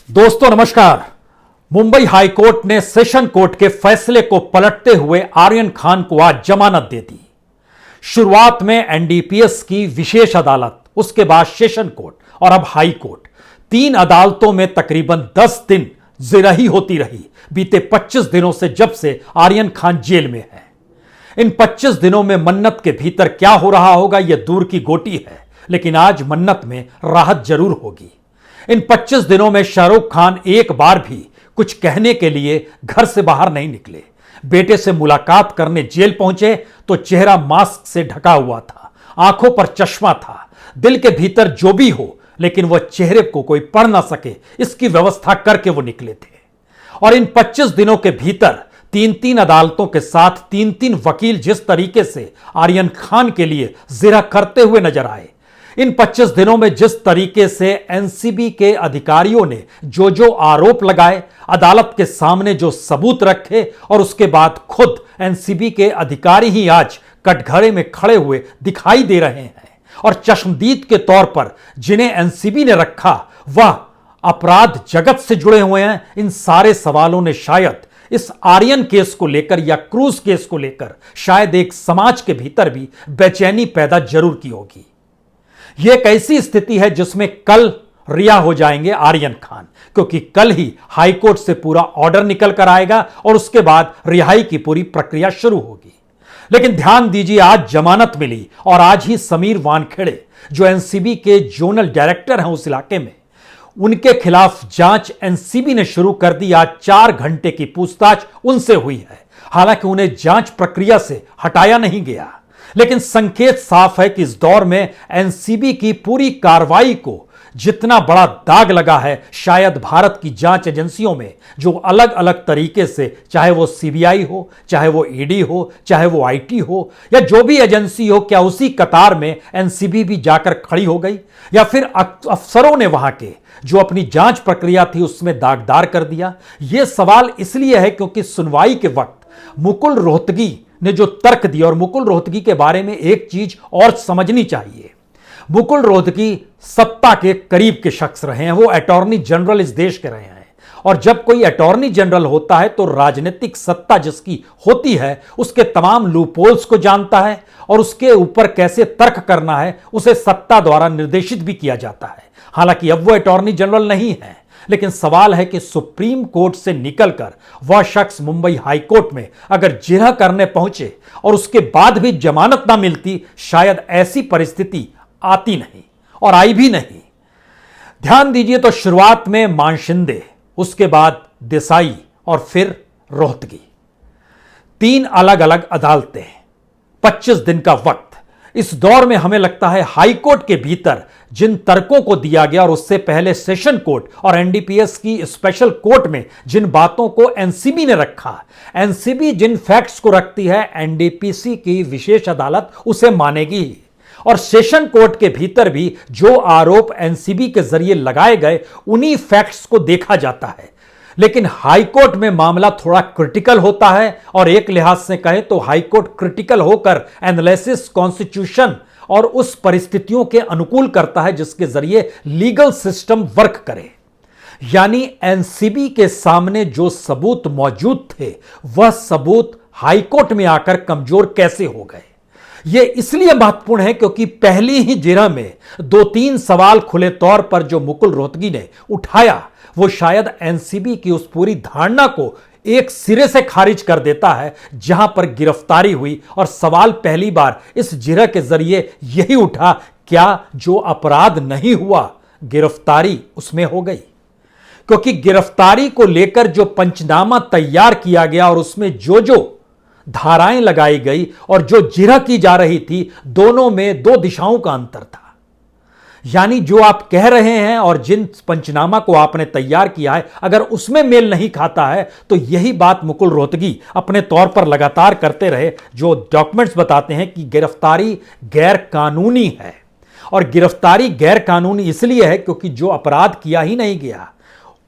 दोस्तों नमस्कार। मुंबई हाईकोर्ट ने सेशन कोर्ट के फैसले को पलटते हुए आर्यन खान को आज जमानत दे दी। शुरुआत में एनडीपीएस की विशेष अदालत, उसके बाद सेशन कोर्ट और अब हाई कोर्ट, 3 अदालतों में तकरीबन 10 दिन जिरही होती रही बीते 25 दिनों से, जब से आर्यन खान जेल में है। इन 25 दिनों में मन्नत के भीतर क्या हो रहा होगा यह दूर की गोटी है, लेकिन आज मन्नत में राहत जरूर होगी। इन 25 दिनों में शाहरुख खान एक बार भी कुछ कहने के लिए घर से बाहर नहीं निकले। बेटे से मुलाकात करने जेल पहुंचे तो चेहरा मास्क से ढका हुआ था, आंखों पर चश्मा था। दिल के भीतर जो भी हो, लेकिन वह चेहरे को कोई पढ़ ना सके, इसकी व्यवस्था करके वो निकले थे। और इन 25 दिनों के भीतर 3-3 अदालतों के साथ 3-3 वकील जिस तरीके से आर्यन खान के लिए जिरह करते हुए नजर आए, इन 25 दिनों में जिस तरीके से एनसीबी के अधिकारियों ने जो आरोप लगाए, अदालत के सामने जो सबूत रखे, और उसके बाद खुद एनसीबी के अधिकारी ही आज कटघरे में खड़े हुए दिखाई दे रहे हैं। और चश्मदीद के तौर पर जिन्हें एनसीबी ने रखा वह अपराध जगत से जुड़े हुए हैं। इन सारे सवालों ने शायद इस आर्यन केस को लेकर या क्रूज केस को लेकर शायद एक समाज के भीतर भी बेचैनी पैदा जरूर की होगी। यह एक ऐसी स्थिति है जिसमें कल रिहा हो जाएंगे आर्यन खान, क्योंकि कल ही हाईकोर्ट से पूरा ऑर्डर निकल कर आएगा और उसके बाद रिहाई की पूरी प्रक्रिया शुरू होगी। लेकिन ध्यान दीजिए, आज जमानत मिली और आज ही समीर वानखेड़े, जो एनसीबी के जोनल डायरेक्टर हैं उस इलाके में, उनके खिलाफ जांच एनसीबी ने शुरू कर दी। आज 4 घंटे की पूछताछ उनसे हुई है। हालांकि उन्हें जांच प्रक्रिया से हटाया नहीं गया, लेकिन संकेत साफ है कि इस दौर में एनसीबी की पूरी कार्रवाई को जितना बड़ा दाग लगा है, शायद भारत की जांच एजेंसियों में जो अलग अलग तरीके से, चाहे वो सीबीआई हो, चाहे वो ईडी हो, चाहे वो आईटी हो, या जो भी एजेंसी हो, क्या उसी कतार में एनसीबी भी जाकर खड़ी हो गई, या फिर अफसरों ने वहां के जो अपनी जांच प्रक्रिया थी उसमें दागदार कर दिया? यह सवाल इसलिए है क्योंकि सुनवाई के वक्त मुकुल रोहतगी ने जो तर्क दिया, और मुकुल रोहतगी के बारे में एक चीज और समझनी चाहिए। मुकुल रोहतगी सत्ता के करीब के शख्स रहे हैं, वो अटॉर्नी जनरल इस देश के रहे हैं। और जब कोई अटॉर्नी जनरल होता है तो राजनीतिक सत्ता जिसकी होती है उसके तमाम लूपहोल्स को जानता है, और उसके ऊपर कैसे तर्क करना है उसे सत्ता द्वारा निर्देशित भी किया जाता है। हालांकि अब वो अटॉर्नी जनरल नहीं है, लेकिन सवाल है कि सुप्रीम कोर्ट से निकलकर वह शख्स मुंबई हाई कोर्ट में अगर जिरह करने पहुंचे और उसके बाद भी जमानत ना मिलती, शायद ऐसी परिस्थिति आती नहीं और आई भी नहीं। ध्यान दीजिए, तो शुरुआत में मानशिंदे, उसके बाद देसाई और फिर रोहतगी, 3 अलग अलग अदालतें, 25 दिन का वक्त। इस दौर में हमें लगता है हाईकोर्ट के भीतर जिन तर्कों को दिया गया, और उससे पहले सेशन कोर्ट और एनडीपीएस की स्पेशल कोर्ट में जिन बातों को एनसीबी ने रखा, एनसीबी जिन फैक्ट्स को रखती है, एनडीपीसी की विशेष अदालत उसे मानेगी। और सेशन कोर्ट के भीतर भी जो आरोप एनसीबी के जरिए लगाए गए, उन्हीं फैक्ट्स को देखा जाता है। लेकिन हाईकोर्ट में मामला थोड़ा क्रिटिकल होता है, और एक लिहाज से कहें तो हाईकोर्ट क्रिटिकल होकर एनालिसिस कॉन्स्टिट्यूशन और उस परिस्थितियों के अनुकूल करता है जिसके जरिए लीगल सिस्टम वर्क करे। यानी एनसीबी के सामने जो सबूत मौजूद थे, वह सबूत हाईकोर्ट में आकर कमजोर कैसे हो गए। यह इसलिए महत्वपूर्ण है क्योंकि पहली ही जिरह में 2-3 सवाल खुले तौर पर जो मुकुल रोहतगी ने उठाया, वो शायद एनसीबी की उस पूरी धारणा को एक सिरे से खारिज कर देता है जहां पर गिरफ्तारी हुई। और सवाल पहली बार इस जिरह के जरिए यही उठा, क्या जो अपराध नहीं हुआ, गिरफ्तारी उसमें हो गई? क्योंकि गिरफ्तारी को लेकर जो पंचनामा तैयार किया गया और उसमें जो धाराएं लगाई गई और जो जिरह की जा रही थी, दोनों में 2 दिशाओं का अंतर था। यानी जो आप कह रहे हैं और जिन पंचनामा को आपने तैयार किया है, अगर उसमें मेल नहीं खाता है, तो यही बात मुकुल रोहतगी अपने तौर पर लगातार करते रहे, जो डॉक्यूमेंट्स बताते हैं कि गिरफ्तारी गैर कानूनी है। और गिरफ्तारी गैर कानूनी इसलिए है क्योंकि जो अपराध किया ही नहीं गया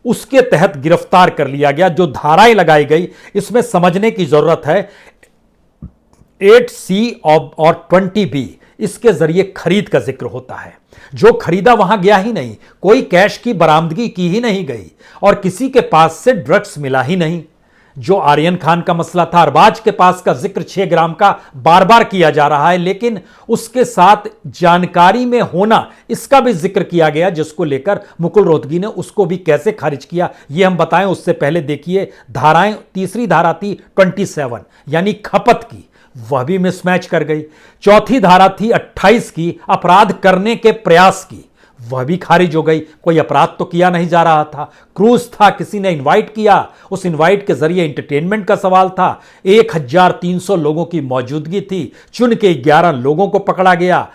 उसके तहत गिरफ्तार कर लिया गया। जो धाराएं लगाई गई, इसमें समझने की जरूरत है 8C और 20B, इसके जरिए खरीद का जिक्र होता है। जो खरीदा वहां गया ही नहीं, कोई कैश की बरामदगी की ही नहीं गई और किसी के पास से ड्रग्स मिला ही नहीं। जो आर्यन खान का मसला था, अरबाज के पास का जिक्र 6 ग्राम का बार बार किया जा रहा है, लेकिन उसके साथ जानकारी में होना इसका भी जिक्र किया गया, जिसको लेकर मुकुल रोहतगी ने उसको भी कैसे खारिज किया यह हम बताएं। उससे पहले देखिए धाराएं, तीसरी धारा थी 27 यानी खपत की, वह भी मिसमैच कर गई। चौथी धारा थी 28 की अपराध करने के प्रयास की, वह भी खारिज हो गई। कोई अपराध तो किया नहीं जा रहा था, क्रूज था, किसी ने इनवाइट किया, उस इनवाइट के जरिए एंटरटेनमेंट का सवाल था। 1300 लोगों की मौजूदगी थी, चुन के 11 लोगों को पकड़ा गया,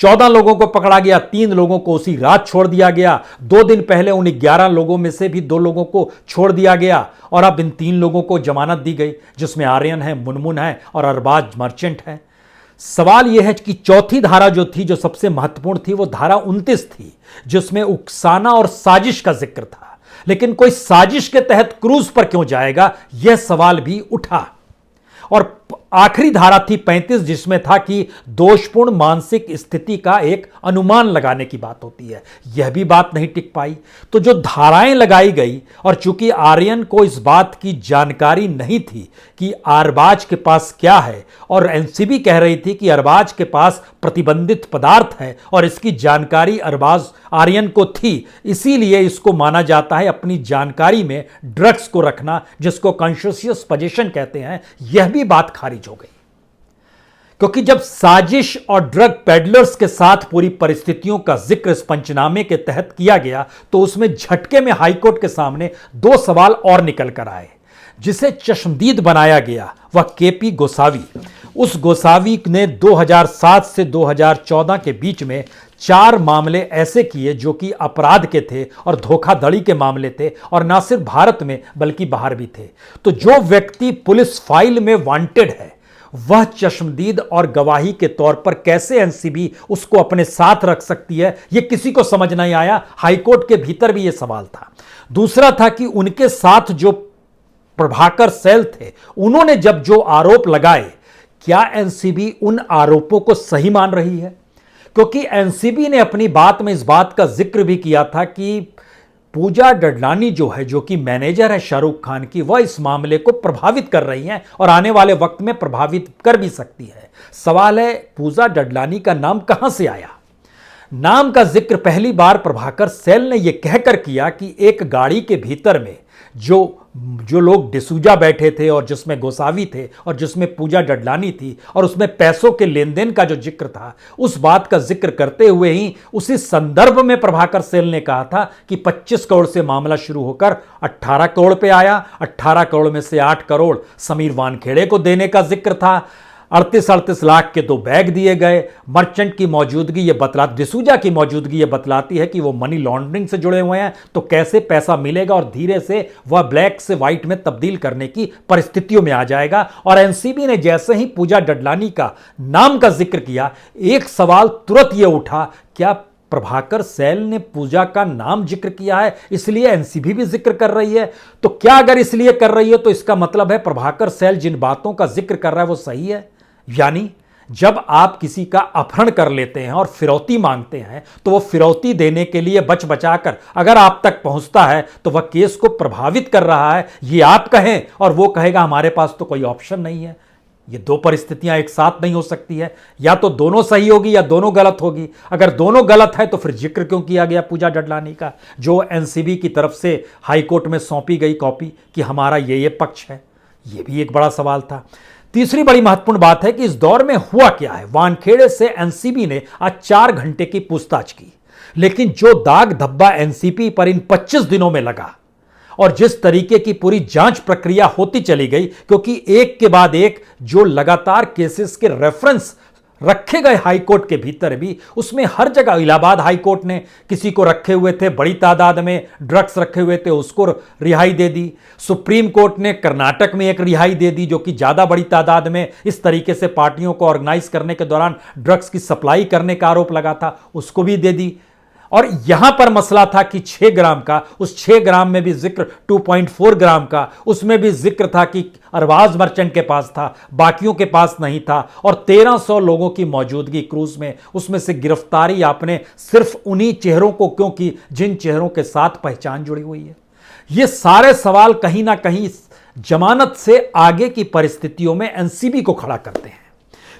14 लोगों को पकड़ा गया, 3 लोगों को उसी रात छोड़ दिया गया। 2 दिन पहले उन 11 लोगों में से भी 2 लोगों को छोड़ दिया गया और अब इन 3 लोगों को जमानत दी गई, जिसमें आर्यन है, मुनमुन है और अरबाज मर्चेंट है। सवाल यह है कि चौथी धारा जो थी, जो सबसे महत्वपूर्ण थी, वो धारा 29 थी, जिसमें उकसाना और साजिश का जिक्र था। लेकिन कोई साजिश के तहत क्रूज पर क्यों जाएगा, यह सवाल भी उठा। और आखिरी धारा थी 35, जिसमें था कि दोषपूर्ण मानसिक स्थिति का एक अनुमान लगाने की बात होती है, यह भी बात नहीं टिक पाई। तो जो धाराएं लगाई गई, और चूंकि आर्यन को इस बात की जानकारी नहीं थी कि अरबाज के पास क्या है, और एनसीबी कह रही थी कि अरबाज के पास प्रतिबंधित पदार्थ है और इसकी जानकारी अरबाज आर्यन को थी, इसीलिए इसको माना जाता है अपनी जानकारी में ड्रग्स को रखना, जिसको कॉन्शियस पोजीशन कहते हैं, यह भी बात खारिज हो गई। क्योंकि जब साजिश और ड्रग पेडलर्स के साथ पूरी परिस्थितियों का जिक्र इस पंचनामे के तहत किया गया, तो उसमें झटके में हाईकोर्ट के सामने 2 सवाल और निकल कर आए। जिसे चश्मदीद बनाया गया वह केपी गोसावी। उस गोसावी ने 2007 से 2014 के बीच में 4 मामले ऐसे किए जो कि अपराध के थे और धोखाधड़ी के मामले थे, और ना सिर्फ भारत में बल्कि बाहर भी थे। तो जो व्यक्ति पुलिस फाइल में वांटेड है, वह चश्मदीद और गवाही के तौर पर कैसे एनसीबी उसको अपने साथ रख सकती है, यह किसी को समझ नहीं आया। हाईकोर्ट के भीतर भी यह सवाल था। दूसरा था कि उनके साथ जो प्रभाकर सैल थे, उन्होंने जब जो आरोप लगाए, क्या एनसीबी उन आरोपों को सही मान रही है? क्योंकि एनसीबी ने अपनी बात में इस बात का जिक्र भी किया था कि पूजा डडलानी जो है, जो कि मैनेजर है शाहरुख खान की, वह इस मामले को प्रभावित कर रही हैं और आने वाले वक्त में प्रभावित कर भी सकती है। सवाल है, पूजा डडलानी का नाम कहां से आया? नाम का जिक्र पहली बार प्रभाकर सैल ने यह कहकर किया कि एक गाड़ी के भीतर में जो लोग डिसूजा बैठे थे और जिसमें गोसावी थे और जिसमें पूजा डडलानी थी, और उसमें पैसों के लेन देन का जो जिक्र था, उस बात का जिक्र करते हुए ही उसी संदर्भ में प्रभाकर सैल ने कहा था कि 25 करोड़ से मामला शुरू होकर 18 करोड़ पे आया। 18 करोड़ में से 8 करोड़ समीर वानखेड़े को देने का जिक्र था। 38 लाख के 2 बैग दिए गए। मर्चेंट की मौजूदगी ये डिसूजा की मौजूदगी ये बतलाती है कि वो मनी लॉन्ड्रिंग से जुड़े हुए हैं, तो कैसे पैसा मिलेगा और धीरे से वह ब्लैक से व्हाइट में तब्दील करने की परिस्थितियों में आ जाएगा। और एनसीबी ने जैसे ही पूजा डडलानी का नाम का जिक्र किया, एक सवाल तुरंत ये उठा, क्या प्रभाकर सैल ने पूजा का नाम जिक्र किया है इसलिए एनसीबी भी जिक्र कर रही है? तो क्या अगर इसलिए कर रही है तो इसका मतलब है प्रभाकर सैल जिन बातों का जिक्र कर रहा है वो सही है? यानी जब आप किसी का अपहरण कर लेते हैं और फिरौती मांगते हैं, तो वो फिरौती देने के लिए बच बचाकर अगर आप तक पहुंचता है तो वह केस को प्रभावित कर रहा है, ये आप कहें और वो कहेगा हमारे पास तो कोई ऑप्शन नहीं है। ये 2 परिस्थितियां एक साथ नहीं हो सकती है, या तो दोनों सही होगी या दोनों गलत होगी। अगर दोनों गलत है तो फिर जिक्र क्यों किया गया पूजा डडलानी का, जो एनसीबी की तरफ से हाईकोर्ट में सौंपी गई कॉपी कि हमारा ये पक्ष है? ये भी एक बड़ा सवाल था। तीसरी बड़ी महत्वपूर्ण बात है कि इस दौर में हुआ क्या है। वानखेड़े से एनसीबी ने आज 4 घंटे की पूछताछ की, लेकिन जो दाग धब्बा एनसीबी पर इन 25 दिनों में लगा और जिस तरीके की पूरी जांच प्रक्रिया होती चली गई, क्योंकि एक के बाद एक जो लगातार केसेस के रेफरेंस रखे गए हाईकोर्ट के भीतर भी, उसमें हर जगह इलाहाबाद हाईकोर्ट ने किसी को रखे हुए थे, बड़ी तादाद में ड्रग्स रखे हुए थे, उसको रिहाई दे दी। सुप्रीम कोर्ट ने कर्नाटक में एक रिहाई दे दी जो कि ज़्यादा बड़ी तादाद में इस तरीके से पार्टियों को ऑर्गेनाइज करने के दौरान ड्रग्स की सप्लाई करने का आरोप लगा था, उसको भी दे दी। और यहां पर मसला था कि 6 ग्राम का, उस 6 ग्राम में भी जिक्र 2.4 ग्राम का, उसमें भी जिक्र था कि अरबाज मर्चेंट के पास था, बाकियों के पास नहीं था। और 1300 लोगों की मौजूदगी क्रूज में, उसमें से गिरफ्तारी आपने सिर्फ उन्हीं चेहरों को क्यों की जिन चेहरों के साथ पहचान जुड़ी हुई है। ये सारे सवाल कहीं ना कहीं जमानत से आगे की परिस्थितियों में एनसीबी को खड़ा करते हैं,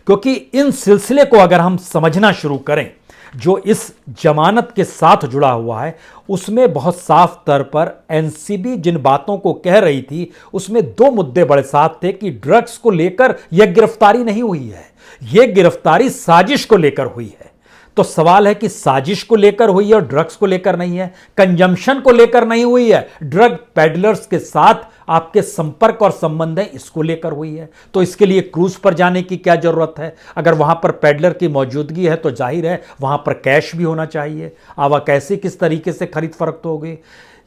क्योंकि इन सिलसिले को अगर हम समझना शुरू करें जो इस जमानत के साथ जुड़ा हुआ है, उसमें बहुत साफ तौर पर एनसीबी जिन बातों को कह रही थी उसमें 2 मुद्दे बड़े साफ थे कि ड्रग्स को लेकर यह गिरफ्तारी नहीं हुई है, यह गिरफ्तारी साजिश को लेकर हुई है। तो सवाल है कि साजिश को लेकर हुई है और ड्रग्स को लेकर नहीं है, कंजम्पशन को लेकर नहीं हुई है, ड्रग पेडलर्स के साथ आपके संपर्क और संबंध है इसको लेकर हुई है। तो इसके लिए क्रूज पर जाने की क्या जरूरत है? अगर वहां पर पेडलर की मौजूदगी है तो जाहिर है वहां पर कैश भी होना चाहिए। आवा कैसे किस तरीके से खरीद फरोख्त होगी?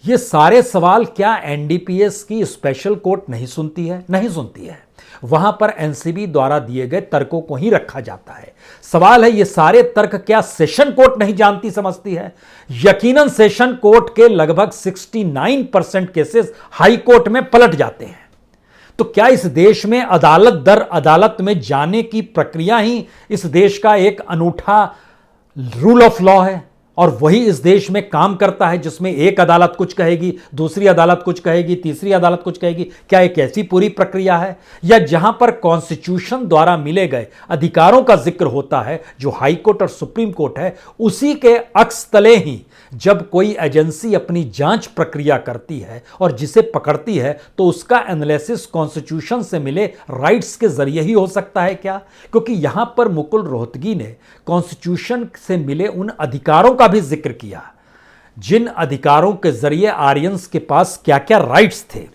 ये सारे सवाल क्या एनडीपीएस की स्पेशल कोर्ट नहीं सुनती है? नहीं सुनती है। वहां पर एनसीबी द्वारा दिए गए तर्कों को ही रखा जाता है। सवाल है ये सारे तर्क क्या सेशन कोर्ट नहीं जानती समझती है? यकीनन सेशन कोर्ट के लगभग 69% केसेस हाई कोर्ट में पलट जाते हैं। तो क्या इस देश में अदालत दर अदालत में जाने की प्रक्रिया ही इस देश का एक अनूठा रूल ऑफ लॉ है और वही इस देश में काम करता है, जिसमें एक अदालत कुछ कहेगी, दूसरी अदालत कुछ कहेगी, तीसरी अदालत कुछ कहेगी? क्या एक ऐसी पूरी प्रक्रिया है? या जहां पर कॉन्स्टिट्यूशन द्वारा मिले गए अधिकारों का जिक्र होता है जो हाई कोर्ट और सुप्रीम कोर्ट है, उसी के अक्स तले ही जब कोई एजेंसी अपनी जांच प्रक्रिया करती है और जिसे पकड़ती है तो उसका एनालिसिस कॉन्स्टिट्यूशन से मिले राइट्स के जरिए ही हो सकता है क्या? क्योंकि यहां पर मुकुल रोहतगी ने कॉन्स्टिट्यूशन से मिले उन अधिकारों का भी जिक्र किया जिन अधिकारों के जरिए आर्यंस के पास क्या क्या राइट्स थे।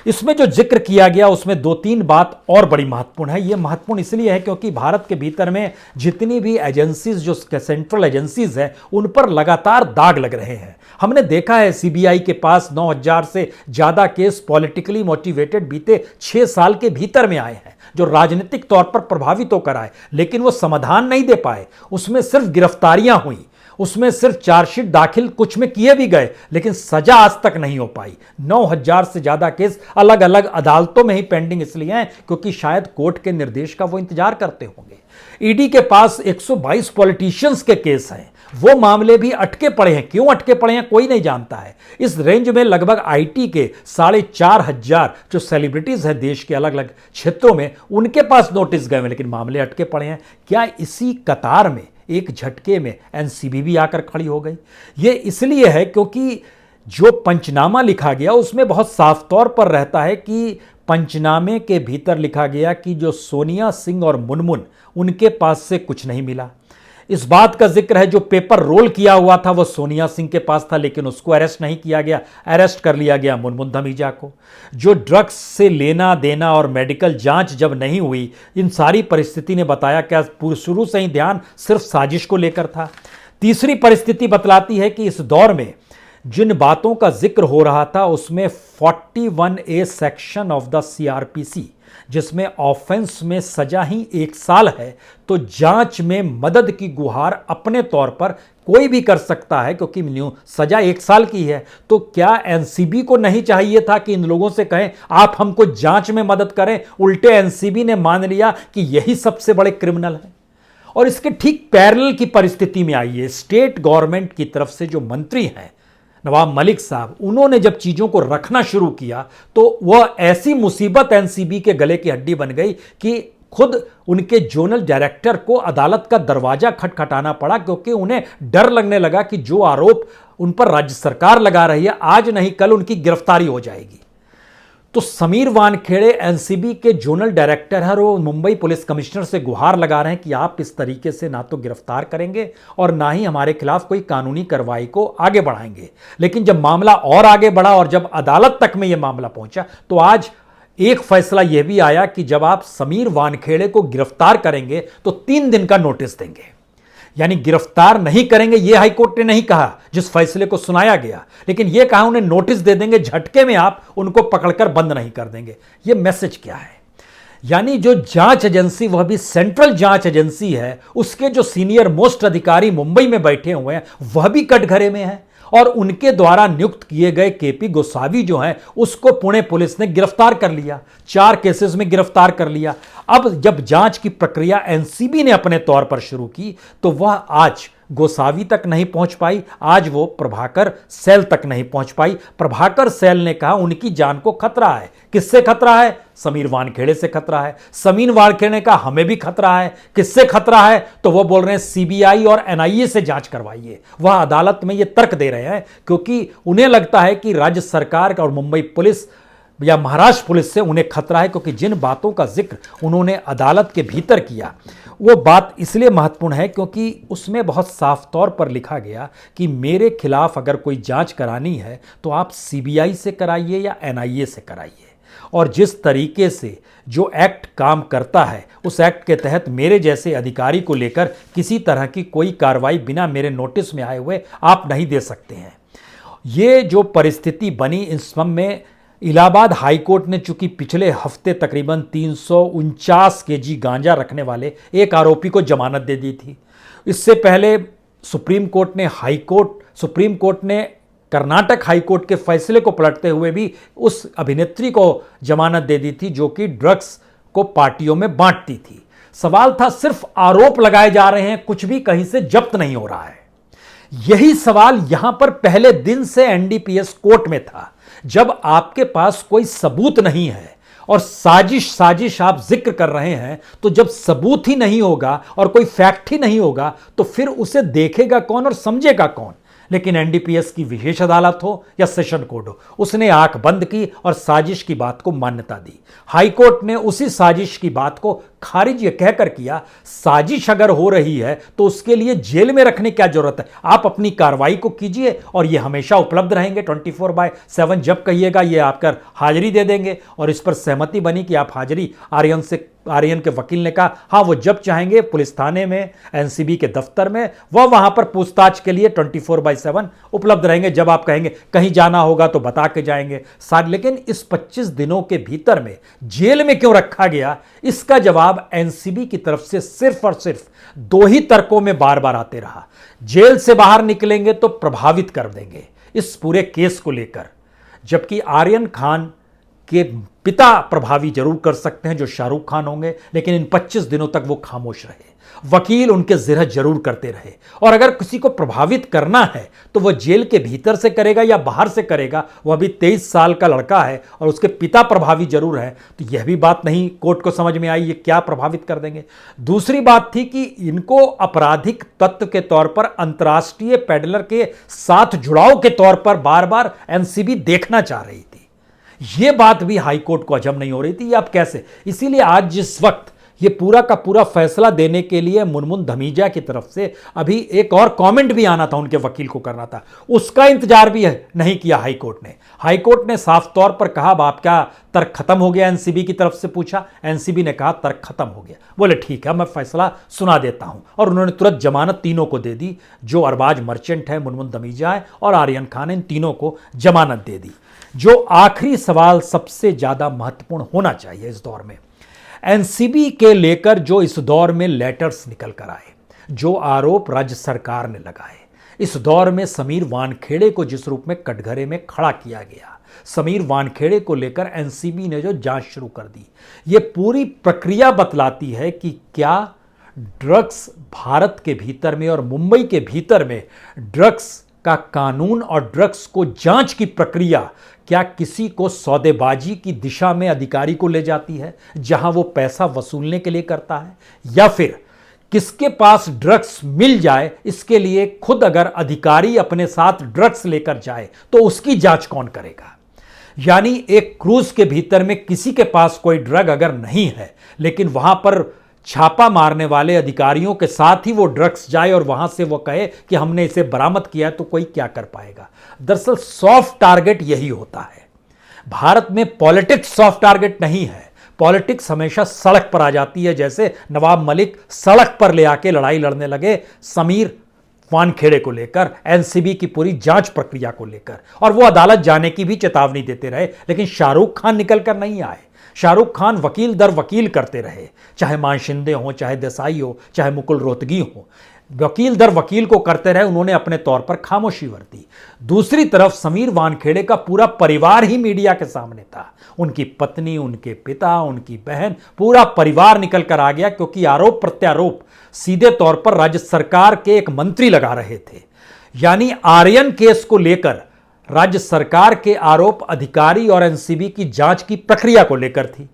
इसमें जो जिक्र किया गया उसमें 2-3 बात और बड़ी महत्वपूर्ण है। यह महत्वपूर्ण इसलिए है क्योंकि भारत के भीतर में जितनी भी एजेंसीज जो सेंट्रल एजेंसीज हैं उन पर लगातार दाग लग रहे हैं। हमने देखा है सीबीआई के पास 9000 से ज्यादा केस पॉलिटिकली मोटिवेटेड बीते 6 साल के भीतर में आए हैं जो राजनीतिक तौर पर प्रभावित होकर आए, लेकिन वो समाधान नहीं दे पाए। उसमें सिर्फ गिरफ्तारियां हुई, उसमें सिर्फ चार्जशीट दाखिल कुछ में किए भी गए, लेकिन सजा आज तक नहीं हो पाई। 9000 से ज्यादा केस अलग अलग अदालतों में ही पेंडिंग इसलिए हैं क्योंकि शायद कोर्ट के निर्देश का वो इंतजार करते होंगे। ईडी के पास 122 पॉलिटिशियंस के केस हैं, वो मामले भी अटके पड़े हैं। क्यों अटके पड़े हैं कोई नहीं जानता है। इस रेंज में लगभग आईटी के 4500 जो सेलिब्रिटीज हैं देश के अलग अलग क्षेत्रों में, उनके पास नोटिस गए हैं लेकिन मामले अटके पड़े हैं। क्या इसी कतार में एक झटके में एनसीबी भी आकर खड़ी हो गई? ये इसलिए है क्योंकि जो पंचनामा लिखा गया उसमें बहुत साफ तौर पर रहता है कि पंचनामे के भीतर लिखा गया कि जो सोनिया सिंह और मुनमुन उनके पास से कुछ नहीं मिला। इस बात का जिक्र है जो पेपर रोल किया हुआ था वो सोनिया सिंह के पास था, लेकिन उसको अरेस्ट नहीं किया गया, अरेस्ट कर लिया गया मुनमुन धमीजा को। जो ड्रग्स से लेना देना और मेडिकल जांच जब नहीं हुई, इन सारी परिस्थिति ने बताया क्या शुरू से ही ध्यान सिर्फ साजिश को लेकर था। तीसरी परिस्थिति बतलाती है कि इस दौर में जिन बातों का जिक्र हो रहा था उसमें 41A section of the CrPC, जिसमें ऑफेंस में सजा ही 1 साल है, तो जांच में मदद की गुहार अपने तौर पर कोई भी कर सकता है क्योंकि सजा 1 साल की है। तो क्या एनसीबी को नहीं चाहिए था कि इन लोगों से कहें आप हमको जांच में मदद करें? उल्टे एनसीबी ने मान लिया कि यही सबसे बड़े क्रिमिनल है। और इसके ठीक पैरेलल की परिस्थिति में आई है स्टेट गवर्नमेंट की तरफ से जो मंत्री हैं नवाब मलिक साहब, उन्होंने जब चीजों को रखना शुरू किया तो वह ऐसी मुसीबत एनसीबी के गले की हड्डी बन गई कि खुद उनके जोनल डायरेक्टर को अदालत का दरवाजा खटखटाना पड़ा क्योंकि उन्हें डर लगने लगा कि जो आरोप उन पर राज्य सरकार लगा रही है आज नहीं कल उनकी गिरफ्तारी हो जाएगी। तो समीर वानखेड़े एनसीबी के जोनल डायरेक्टर हैं और वो मुंबई पुलिस कमिश्नर से गुहार लगा रहे हैं कि आप इस तरीके से ना तो गिरफ्तार करेंगे और ना ही हमारे खिलाफ कोई कानूनी कार्रवाई को आगे बढ़ाएंगे। लेकिन जब मामला और आगे बढ़ा और जब अदालत तक में यह मामला पहुंचा तो आज एक फैसला यह भी आया कि जब आप समीर वानखेड़े को गिरफ्तार करेंगे तो 3 दिन का नोटिस देंगे। यानी गिरफ्तार नहीं करेंगे यह हाईकोर्ट ने नहीं कहा जिस फैसले को सुनाया गया, लेकिन यह कहा उन्हें नोटिस दे देंगे, झटके में आप उनको पकड़कर बंद नहीं कर देंगे। यह मैसेज क्या है? यानी जो जांच एजेंसी, वह भी सेंट्रल जांच एजेंसी है, उसके जो सीनियर मोस्ट अधिकारी मुंबई में बैठे हुए हैं वह भी कटघरे में है, और उनके द्वारा नियुक्त किए गए केपी गोसावी जो हैं उसको पुणे पुलिस ने गिरफ्तार कर लिया, 4 केसेस में गिरफ्तार कर लिया। अब जब जांच की प्रक्रिया एनसीबी ने अपने तौर पर शुरू की तो वह आज गोसावी तक नहीं पहुंच पाई, आज वो प्रभाकर सेल तक नहीं पहुंच पाई। प्रभाकर सेल ने कहा उनकी जान को खतरा है। किससे खतरा है? समीर वानखेड़े से खतरा है। समीर वानखेड़े ने कहा हमें भी खतरा है। किससे खतरा है? तो वो बोल रहे हैं सीबीआई और एनआईए से जांच करवाइए। वह अदालत में ये तर्क दे रहे हैं क्योंकि उन्हें लगता है कि राज्य सरकार और मुंबई पुलिस या महाराष्ट्र पुलिस से उन्हें खतरा है, क्योंकि जिन बातों का जिक्र उन्होंने अदालत के भीतर किया वो बात इसलिए महत्वपूर्ण है क्योंकि उसमें बहुत साफ तौर पर लिखा गया कि मेरे खिलाफ अगर कोई जांच करानी है तो आप सीबीआई से कराइए या एनआईए से कराइए। और जिस तरीके से जो एक्ट काम करता है उस एक्ट के तहत मेरे जैसे अधिकारी को लेकर किसी तरह की कोई कार्रवाई बिना मेरे नोटिस में आए हुए आप नहीं दे सकते हैं। ये जो परिस्थिति बनी, इस सब में इलाहाबाद हाईकोर्ट ने चूंकि पिछले हफ्ते तकरीबन 349 केजी गांजा रखने वाले एक आरोपी को जमानत दे दी थी। इससे पहले सुप्रीम कोर्ट ने कर्नाटक हाईकोर्ट के फैसले को पलटते हुए भी उस अभिनेत्री को जमानत दे दी थी जो कि ड्रग्स को पार्टियों में बांटती थी। सवाल था सिर्फ आरोप लगाए जा रहे हैं, कुछ भी कहीं से जब्त नहीं हो रहा है। यही सवाल यहां पर पहले दिन से एनडीपीएस कोर्ट में था। जब आपके पास कोई सबूत नहीं है और साजिश आप जिक्र कर रहे हैं, तो जब सबूत ही नहीं होगा और कोई फैक्ट ही नहीं होगा तो फिर उसे देखेगा कौन और समझेगा कौन। लेकिन एनडीपीएस की विशेष अदालत हो या सेशन कोर्ट हो, उसने आंख बंद की और साजिश की बात को मान्यता दी। हाईकोर्ट ने उसी साजिश की बात को खारिज ये कहकर किया, साजिश अगर हो रही है तो उसके लिए जेल में रखने क्या जरूरत है, आप अपनी कार्रवाई को कीजिए और ये हमेशा उपलब्ध रहेंगे 24/7। जब कहिएगा ये आपकर हाजिरी दे देंगे। और इस पर सहमति बनी कि आप हाजिरी, आर्यन के वकील ने कहा हाँ वो जब चाहेंगे पुलिस थाने में, एनसीबी के दफ्तर में, वह वहां पर पूछताछ के लिए 24/7 उपलब्ध रहेंगे। जब आप कहेंगे कहीं जाना होगा तो बता के जाएंगे साथ। लेकिन इस 25 दिनों के भीतर में जेल में क्यों रखा गया, इसका जवाब एनसीबी की तरफ से सिर्फ और सिर्फ 2 ही तर्कों में बार बार आते रहा। जेल से बाहर निकलेंगे तो प्रभावित कर देंगे इस पूरे केस को लेकर, जबकि आर्यन खान के पिता प्रभावी जरूर कर सकते हैं जो शाहरुख खान होंगे, लेकिन इन 25 दिनों तक वो खामोश रहे, वकील उनके जिरह जरूर करते रहे। और अगर किसी को प्रभावित करना है तो वह जेल के भीतर से करेगा या बाहर से करेगा। वह अभी 23 साल का लड़का है और उसके पिता प्रभावी जरूर है, तो यह भी बात नहीं कोर्ट को समझ में आई ये क्या प्रभावित कर देंगे। दूसरी बात थी कि इनको आपराधिक तत्व के तौर पर अंतर्राष्ट्रीय पेडलर के साथ जुड़ाव के तौर पर बार बार एनसीबी देखना चाह रही थी। यह बात भी हाईकोर्ट को हजम नहीं हो रही थी, अब कैसे। इसीलिए आज जिस वक्त ये पूरा का पूरा फैसला देने के लिए मुनमुन धमीजा की तरफ से अभी एक और कमेंट भी आना था, उनके वकील को करना था, उसका इंतजार भी नहीं किया हाईकोर्ट ने। हाईकोर्ट ने साफ तौर पर कहा आपका तर्क खत्म हो गया, एनसीबी की तरफ से पूछा, एनसीबी ने कहा तर्क खत्म हो गया। बोले ठीक है मैं फैसला सुना देता हूं, और उन्होंने तुरंत जमानत तीनों को दे दी। जो अरबाज मर्चेंट है, मुनमुन धमीजा है और आर्यन खान, इन तीनों को जमानत दे दी। जो आखिरी सवाल सबसे ज्यादा महत्वपूर्ण होना चाहिए इस दौर में, एनसीबी के लेकर जो इस दौर में लेटर्स निकल कर आए, जो आरोप राज्य सरकार ने लगाए, इस दौर में समीर वानखेड़े को जिस रूप में कटघरे में खड़ा किया गया, समीर वानखेड़े को लेकर एनसीबी ने जो जांच शुरू कर दी, ये पूरी प्रक्रिया बतलाती है कि क्या ड्रग्स भारत के भीतर में और मुंबई के भीतर में ड्रग्स का कानून और ड्रग्स को जांच की प्रक्रिया क्या किसी को सौदेबाजी की दिशा में अधिकारी को ले जाती है, जहां वो पैसा वसूलने के लिए करता है, या फिर किसके पास ड्रग्स मिल जाए इसके लिए खुद अगर अधिकारी अपने साथ ड्रग्स लेकर जाए तो उसकी जांच कौन करेगा। यानी एक क्रूज के भीतर में किसी के पास कोई ड्रग अगर नहीं है, लेकिन वहां पर छापा मारने वाले अधिकारियों के साथ ही वो ड्रग्स जाए और वहां से वो कहे कि हमने इसे बरामद किया है, तो कोई क्या कर पाएगा। दरअसल सॉफ्ट टारगेट यही होता है। भारत में पॉलिटिक्स सॉफ्ट टारगेट नहीं है। पॉलिटिक्स हमेशा सड़क पर आ जाती है, जैसे नवाब मलिक सड़क पर ले आके लड़ाई लड़ने लगे समीर वानखेड़े को लेकर, एनसीबी की पूरी जांच प्रक्रिया को लेकर, और वो अदालत जाने की भी चेतावनी देते रहे, लेकिन शाहरुख खान निकल कर नहीं आए। शाहरुख खान वकील दर वकील करते रहे, चाहे मान शिंदे हो, चाहे देसाई हो, चाहे मुकुल रोहतगी हो, वकील दर वकील को करते रहे। उन्होंने अपने तौर पर खामोशी बरती। दूसरी तरफ समीर वानखेड़े का पूरा परिवार ही मीडिया के सामने था। उनकी पत्नी, उनके पिता, उनकी बहन, पूरा परिवार निकल कर आ गया, क्योंकि आरोप प्रत्यारोप सीधे तौर पर राज्य सरकार के एक मंत्री लगा रहे थे। यानी आर्यन केस को लेकर राज्य सरकार के आरोप अधिकारी और एनसीबी की जांच की प्रक्रिया को लेकर थी।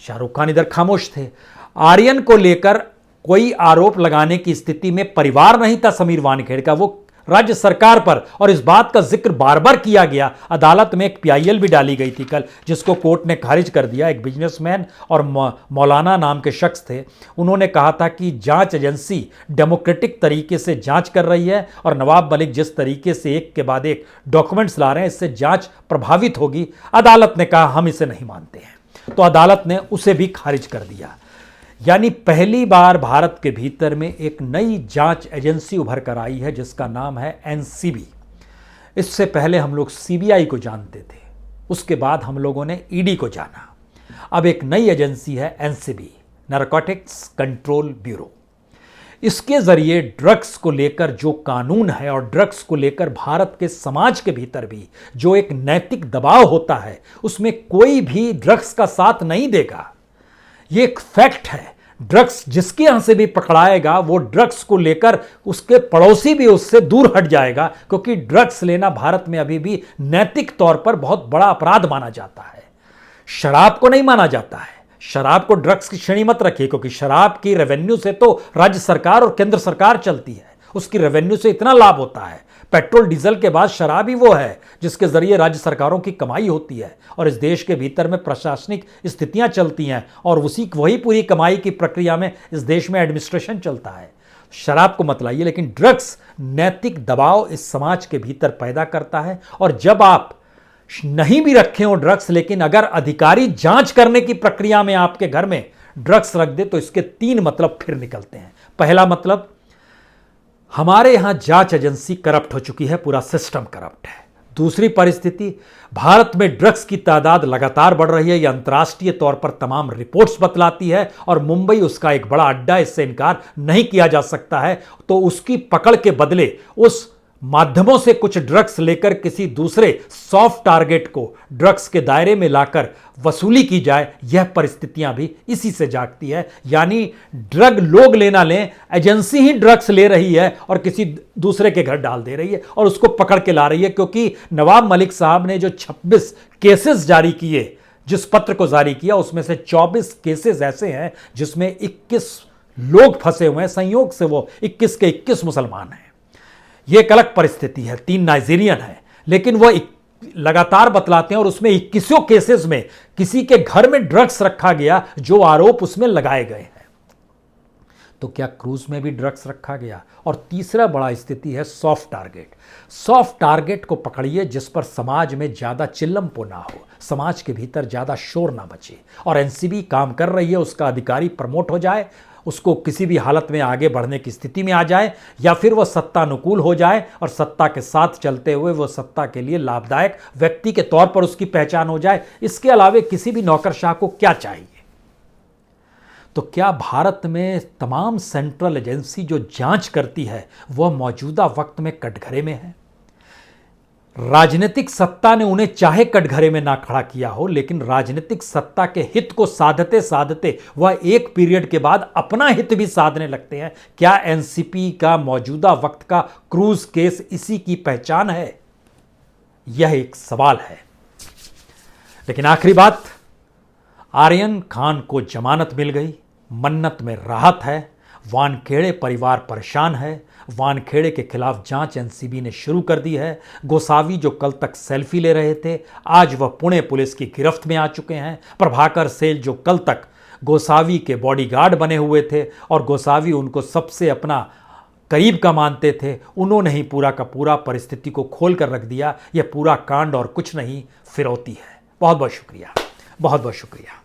शाहरुख खान इधर खामोश थे। आर्यन को लेकर कोई आरोप लगाने की स्थिति में परिवार नहीं था समीर वानखेड़े का, वो राज्य सरकार पर। और इस बात का जिक्र बार बार किया गया। अदालत में एक पीआईएल भी डाली गई थी कल, जिसको कोर्ट ने खारिज कर दिया। एक बिजनेसमैन और मौलाना नाम के शख्स थे। उन्होंने कहा था कि जांच एजेंसी डेमोक्रेटिक तरीके से जांच कर रही है और नवाब मलिक जिस तरीके से एक के बाद एक डॉक्यूमेंट्स ला रहे हैं, इससे जांच प्रभावित होगी। अदालत ने कहा हम इसे नहीं मानते हैं, तो अदालत ने उसे भी खारिज कर दिया। यानी पहली बार भारत के भीतर में एक नई जांच एजेंसी उभर कर आई है, जिसका नाम है एनसीबी। इससे पहले हम लोग सीबीआई को जानते थे, उसके बाद हम लोगों ने ईडी को जाना। अब एक नई एजेंसी है एनसीबी, नारकोटिक्स कंट्रोल ब्यूरो। इसके जरिए ड्रग्स को लेकर जो कानून है और ड्रग्स को लेकर भारत के समाज के भीतर भी जो एक नैतिक दबाव होता है, उसमें कोई भी ड्रग्स का साथ नहीं देगा। ये एक फैक्ट है। ड्रग्स जिसके यहां से भी पकड़ाएगा, वो ड्रग्स को लेकर उसके पड़ोसी भी उससे दूर हट जाएगा, क्योंकि ड्रग्स लेना भारत में अभी भी नैतिक तौर पर बहुत बड़ा अपराध माना जाता है। शराब को नहीं माना जाता है। शराब को ड्रग्स की श्रेणी मत रखिए, क्योंकि शराब की रेवेन्यू से तो राज्य सरकार और केंद्र सरकार चलती है। उसकी रेवेन्यू से इतना लाभ होता है। पेट्रोल डीजल के बाद शराब ही वो है जिसके जरिए राज्य सरकारों की कमाई होती है और इस देश के भीतर में प्रशासनिक स्थितियां चलती हैं, और वही पूरी कमाई की प्रक्रिया में इस देश में एडमिनिस्ट्रेशन चलता है। शराब को मत लाइए, लेकिन ड्रग्स नैतिक दबाव इस समाज के भीतर पैदा करता है। और जब आप नहीं भी रखे हो ड्रग्स, लेकिन अगर अधिकारी जांच करने की प्रक्रिया में आपके घर में ड्रग्स रख दे, तो इसके 3 मतलब फिर निकलते हैं। पहला मतलब, हमारे यहां जांच एजेंसी करप्ट हो चुकी है, पूरा सिस्टम करप्ट है। दूसरी परिस्थिति, भारत में ड्रग्स की तादाद लगातार बढ़ रही है, यह अंतर्राष्ट्रीय तौर पर तमाम रिपोर्ट्स बतलाती है, और मुंबई उसका एक बड़ा अड्डा, इससे इनकार नहीं किया जा सकता है। तो उसकी पकड़ के बदले उस माध्यमों से कुछ ड्रग्स लेकर किसी दूसरे सॉफ्ट टारगेट को ड्रग्स के दायरे में लाकर वसूली की जाए, यह परिस्थितियां भी इसी से जागती है। यानी ड्रग लोग लेना लें, एजेंसी ही ड्रग्स ले रही है और किसी दूसरे के घर डाल दे रही है और उसको पकड़ के ला रही है। क्योंकि नवाब मलिक साहब ने जो 26 केसेस जारी किए, जिस पत्र को जारी किया, उसमें से 24 केसेस ऐसे हैं जिसमें 21 लोग फंसे हुए हैं। संयोग से वो 21 के 21 मुसलमान हैं। यह एक अलग परिस्थिति है। 3 नाइजीरियन है, लेकिन वह लगातार बतलाते हैं और उसमें 21 केसेस में किसी के घर में ड्रग्स रखा गया जो आरोप उसमें लगाए गए हैं। तो क्या क्रूज में भी ड्रग्स रखा गया? और तीसरा बड़ा स्थिति है सॉफ्ट टारगेट। सॉफ्ट टारगेट को पकड़िए जिस पर समाज में ज्यादा चिल्लमपो ना हो, समाज के भीतर ज्यादा शोर ना बचे, और एनसीबी काम कर रही है, उसका अधिकारी प्रमोट हो जाए, उसको किसी भी हालत में आगे बढ़ने की स्थिति में आ जाए, या फिर वह सत्तानुकूल हो जाए और सत्ता के साथ चलते हुए वह सत्ता के लिए लाभदायक व्यक्ति के तौर पर उसकी पहचान हो जाए। इसके अलावे किसी भी नौकरशाह को क्या चाहिए? तो क्या भारत में तमाम सेंट्रल एजेंसी जो जांच करती है वह मौजूदा वक्त में कटघरे में है? राजनीतिक सत्ता ने उन्हें चाहे कटघरे में ना खड़ा किया हो, लेकिन राजनीतिक सत्ता के हित को साधते साधते वह एक पीरियड के बाद अपना हित भी साधने लगते हैं। क्या एनसीबी का मौजूदा वक्त का क्रूज केस इसी की पहचान है? यह एक सवाल है। लेकिन आखिरी बात, आर्यन खान को जमानत मिल गई, मन्नत में राहत है, वानखेड़े परिवार परेशान है, वानखेड़े के खिलाफ जांच एनसीबी ने शुरू कर दी है। गोसावी जो कल तक सेल्फी ले रहे थे, आज वह पुणे पुलिस की गिरफ्त में आ चुके हैं। प्रभाकर सेल जो कल तक गोसावी के बॉडीगार्ड बने हुए थे और गोसावी उनको सबसे अपना करीब का मानते थे, उन्होंने ही पूरा का पूरा परिस्थिति को खोल कर रख दिया। यह पूरा कांड और कुछ नहीं, फिरौती है। बहुत बहुत शुक्रिया, बहुत बहुत शुक्रिया।